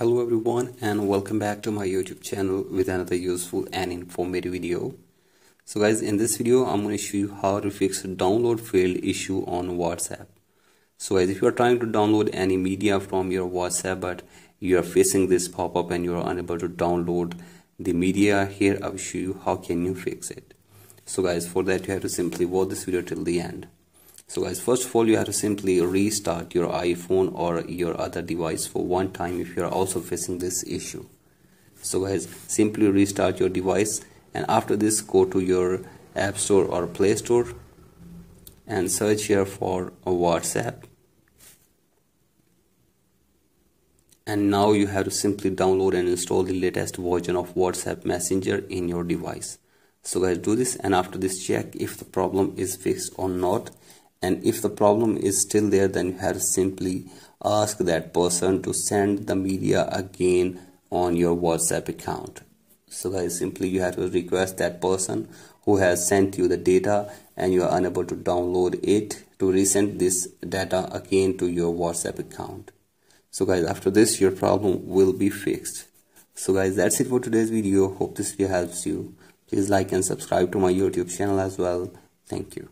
Hello everyone and welcome back to my YouTube channel with another useful and informative video. So guys, in this video I'm going to show you how to fix a download failed issue on WhatsApp. So guys, if you are trying to download any media from your WhatsApp but you are facing this pop-up and you are unable to download the media, here I will show you how can you fix it. So guys, for that you have to simply watch this video till the end. So guys, first of all you have to simply restart your iPhone or your other device for one time if you are also facing this issue. So guys, simply restart your device and after this go to your App Store or Play Store and search here for WhatsApp. And now you have to simply download and install the latest version of WhatsApp Messenger in your device. So guys, do this and after this check if the problem is fixed or not. And if the problem is still there, then you have to simply ask that person to send the media again on your WhatsApp account. So guys, simply you have to request that person who has sent you the data and you are unable to download it to resend this data again to your WhatsApp account. So guys, after this your problem will be fixed. So guys, that's it for today's video. Hope this video helps you. Please like and subscribe to my YouTube channel as well. Thank you.